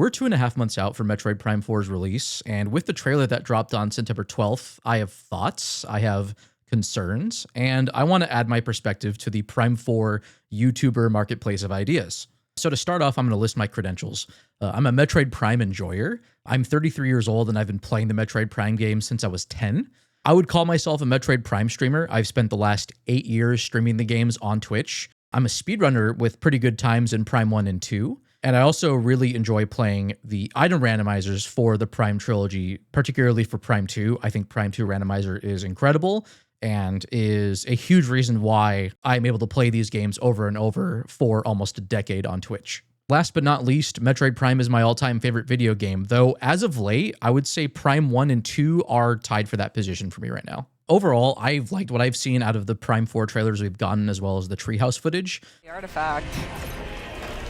We're 2.5 months out from Metroid Prime 4's release, and with the trailer that dropped on September 12th, I have thoughts, I have concerns, and I want to add my perspective to the Prime 4 YouTuber marketplace of ideas. So to start off, I'm going to list my credentials. I'm a Metroid Prime enjoyer. I'm 33 years old, and I've been playing the Metroid Prime games since I was 10. I would call myself a Metroid Prime streamer. I've spent the last 8 years streaming the games on Twitch. I'm a speedrunner with pretty good times in Prime 1 and 2. And I also really enjoy playing the item randomizers for the Prime trilogy, particularly for Prime 2. I think Prime 2 randomizer is incredible and is a huge reason why I'm able to play these games over and over for almost a decade on Twitch. Last but not least, Metroid Prime is my all-time favorite video game, though as of late, I would say Prime 1 and 2 are tied for that position for me right now. Overall, I've liked what I've seen out of the Prime 4 trailers we've gotten, as well as the Treehouse footage. The artifact.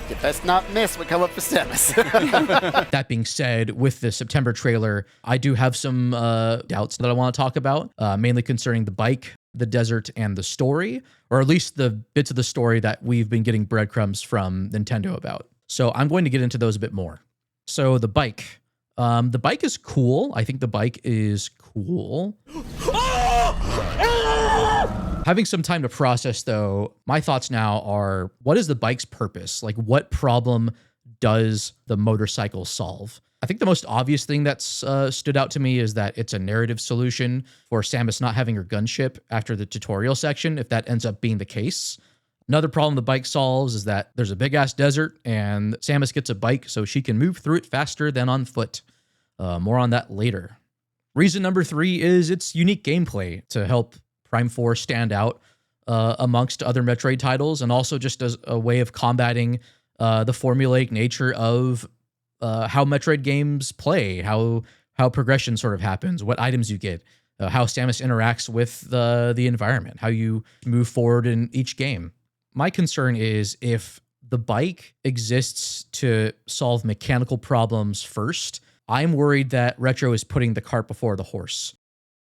You best not miss what come up for Samus. That being said, with the September trailer, I do have some doubts that I want to talk about, mainly concerning the bike, the desert, and the story, or at least the bits of the story that we've been getting breadcrumbs from Nintendo about. So I'm going to get into those a bit more. So the bike. The bike is cool. I think the bike is cool. Having some time to process, though, my thoughts now are, what is the bike's purpose? Like, what problem does the motorcycle solve? I think the most obvious thing that's stood out to me is that it's a narrative solution for Samus not having her gunship after the tutorial section, if that ends up being the case. Another problem the bike solves is that there's a big-ass desert, and Samus gets a bike so she can move through it faster than on foot. More on that later. Reason number 3 is its unique gameplay to help Prime 4 stand out amongst other Metroid titles, and also just as a way of combating the formulaic nature of how Metroid games play, how progression sort of happens, what items you get, how Samus interacts with the environment, how you move forward in each game. My concern is if the bike exists to solve mechanical problems first, I'm worried that Retro is putting the cart before the horse.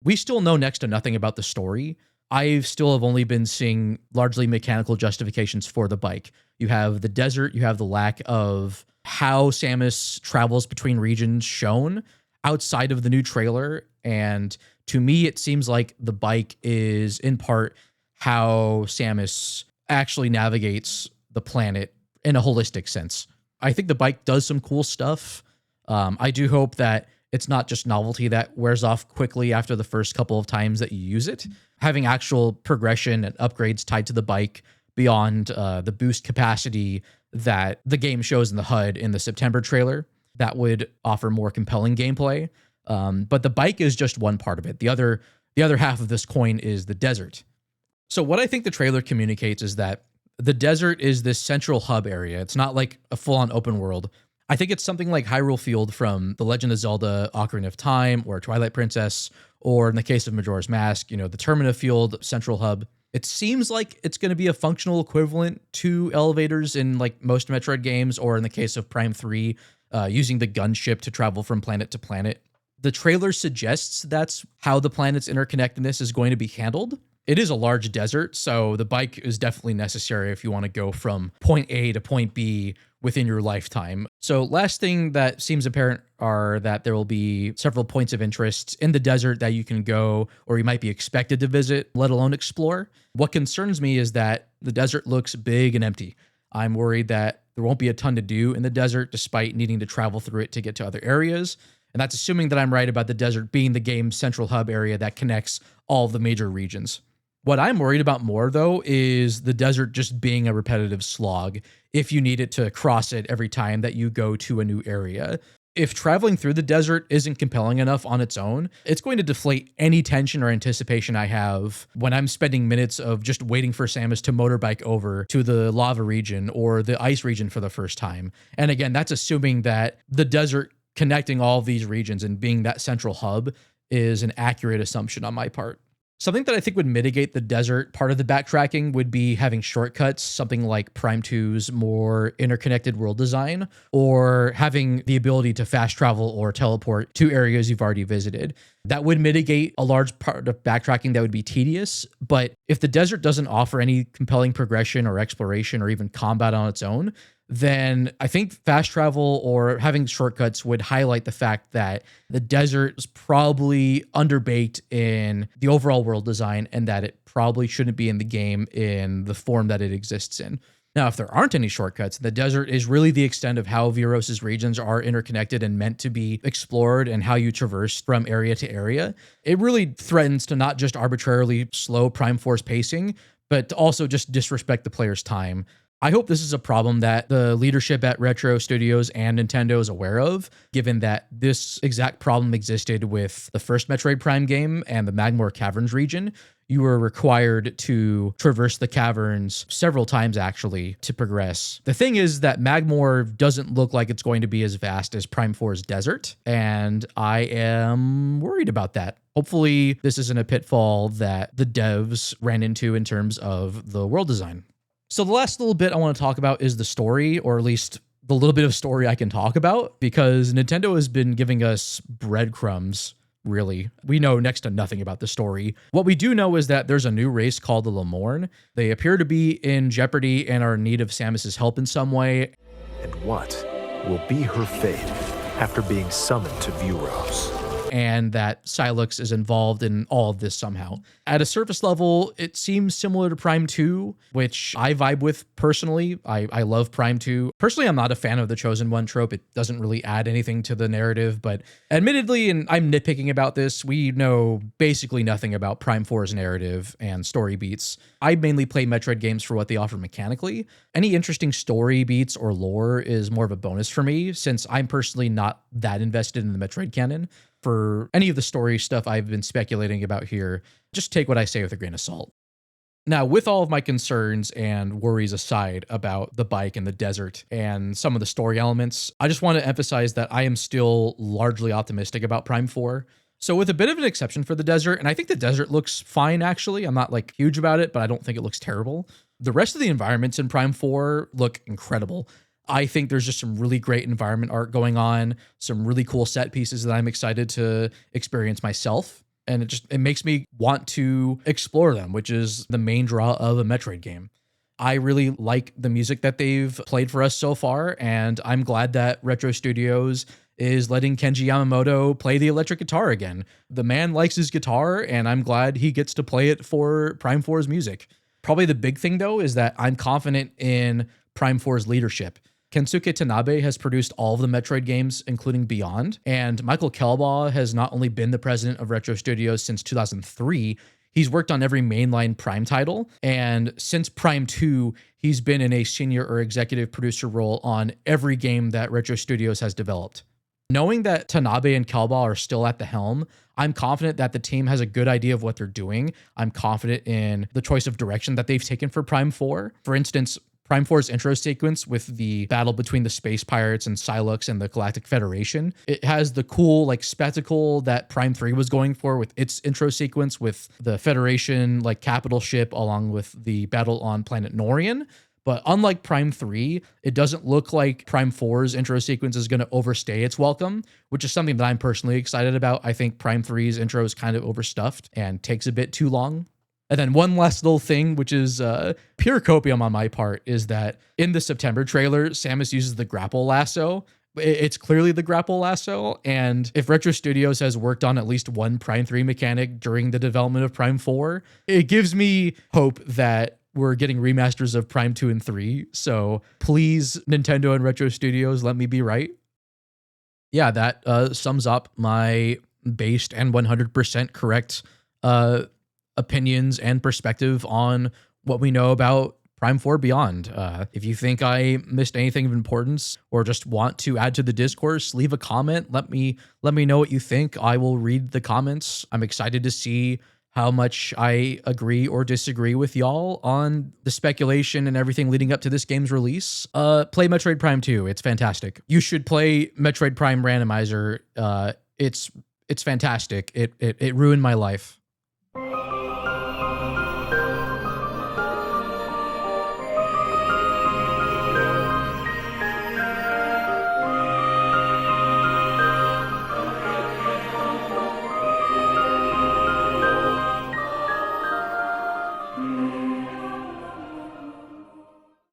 We still know next to nothing about the story. I still have only been seeing largely mechanical justifications for the bike. You have the desert, you have the lack of how Samus travels between regions shown outside of the new trailer. And to me, it seems like the bike is in part how Samus actually navigates the planet in a holistic sense. I think the bike does some cool stuff. I do hope that it's not just novelty that wears off quickly after the first couple of times that you use it. Having actual progression and upgrades tied to the bike beyond the boost capacity that the game shows in the HUD in the September trailer, that would offer more compelling gameplay. But the bike is just one part of it. The other half of this coin is the desert. So what I think the trailer communicates is that the desert is this central hub area. It's not like a full-on open world. I think it's something like Hyrule Field from The Legend of Zelda Ocarina of Time or Twilight Princess, or in the case of Majora's Mask, the Termina Field central hub. It seems like it's going to be a functional equivalent to elevators in like most Metroid games, or in the case of Prime 3, using the gunship to travel from planet to planet. The trailer suggests that's how the planet's interconnectedness is going to be handled. It is a large desert, so the bike is definitely necessary if you want to go from point A to point B within your lifetime. So last thing that seems apparent are that there will be several points of interest in the desert that you can go, or you might be expected to visit, let alone explore. What concerns me is that the desert looks big and empty. I'm worried that there won't be a ton to do in the desert despite needing to travel through it to get to other areas. And that's assuming that I'm right about the desert being the game's central hub area that connects all of the major regions. What I'm worried about more, though, is the desert just being a repetitive slog if you need it to cross it every time that you go to a new area. If traveling through the desert isn't compelling enough on its own, it's going to deflate any tension or anticipation I have when I'm spending minutes of just waiting for Samus to motorbike over to the lava region or the ice region for the first time. And again, that's assuming that the desert connecting all of these regions and being that central hub is an accurate assumption on my part. Something that I think would mitigate the desert part of the backtracking would be having shortcuts, something like Prime 2's more interconnected world design, or having the ability to fast travel or teleport to areas you've already visited. That would mitigate a large part of backtracking that would be tedious, but if the desert doesn't offer any compelling progression or exploration or even combat on its own, then I think fast travel or having shortcuts would highlight the fact that the desert is probably underbaked in the overall world design and that it probably shouldn't be in the game in the form that it exists in. Now, if there aren't any shortcuts, the desert is really the extent of how Viros's regions are interconnected and meant to be explored and how you traverse from area to area. It really threatens to not just arbitrarily slow Prime 4's pacing, but to also just disrespect the player's time. I hope this is a problem that the leadership at Retro Studios and Nintendo is aware of, given that this exact problem existed with the first Metroid Prime game and the Magmore Caverns region. You were required to traverse the caverns several times, actually, to progress. The thing is that Magmore doesn't look like it's going to be as vast as Prime 4's desert, and I am worried about that. Hopefully, this isn't a pitfall that the devs ran into in terms of the world design. So the last little bit I want to talk about is the story, or at least the little bit of story I can talk about, because Nintendo has been giving us breadcrumbs, really. We know next to nothing about the story. What we do know is that there's a new race called the Lemorn. They appear to be in jeopardy and are in need of Samus's help in some way. And what will be her fate after being summoned to Vuros? And that Sylux is involved in all of this somehow. At a surface level, it seems similar to Prime 2, which I vibe with personally. I love Prime 2. Personally, I'm not a fan of the Chosen One trope. It doesn't really add anything to the narrative, but admittedly, and I'm nitpicking about this, we know basically nothing about Prime 4's narrative and story beats. I mainly play Metroid games for what they offer mechanically. Any interesting story beats or lore is more of a bonus for me, since I'm personally not that invested in the Metroid canon. For any of the story stuff I've been speculating about here, just take what I say with a grain of salt. Now, with all of my concerns and worries aside about the bike and the desert and some of the story elements, I just want to emphasize that I am still largely optimistic about Prime 4. So with a bit of an exception for the desert, and I think the desert looks fine, actually. I'm not like huge about it, but I don't think it looks terrible. The rest of the environments in Prime 4 look incredible. I think there's just some really great environment art going on, some really cool set pieces that I'm excited to experience myself. And it makes me want to explore them, which is the main draw of a Metroid game. I really like the music that they've played for us so far, and I'm glad that Retro Studios is letting Kenji Yamamoto play the electric guitar again. The man likes his guitar, and I'm glad he gets to play it for Prime 4's music. Probably the big thing, though, is that I'm confident in Prime 4's leadership. Kensuke Tanabe has produced all of the Metroid games, including Beyond, and Michael Kelbaugh has not only been the president of Retro Studios since 2003, he's worked on every mainline Prime title, and since Prime 2, he's been in a senior or executive producer role on every game that Retro Studios has developed. Knowing that Tanabe and Kelbaugh are still at the helm, I'm confident that the team has a good idea of what they're doing. I'm confident in the choice of direction that they've taken for Prime 4. For instance, Prime 4's intro sequence with the battle between the Space Pirates and Sylux and the Galactic Federation. It has the cool spectacle that Prime 3 was going for with its intro sequence with the Federation capital ship along with the battle on planet Norian. But unlike Prime 3, it doesn't look like Prime 4's intro sequence is going to overstay its welcome, which is something that I'm personally excited about. I think Prime 3's intro is kind of overstuffed and takes a bit too long. And then one last little thing, which is pure copium on my part, is that in the September trailer, Samus uses the grapple lasso. It's clearly the grapple lasso, and if Retro Studios has worked on at least one Prime 3 mechanic during the development of Prime 4, it gives me hope that we're getting remasters of Prime 2 and 3. So please, Nintendo and Retro Studios, let me be right. Yeah, that sums up my based and 100% correct opinions and perspective on what we know about Prime 4 Beyond. If you think I missed anything of importance or just want to add to the discourse, leave a comment. Let me know what you think. I will read the comments. I'm excited to see how much I agree or disagree with y'all on the speculation and everything leading up to this game's release. Play Metroid Prime 2. It's fantastic. You should play Metroid Prime Randomizer. It's fantastic. It ruined my life.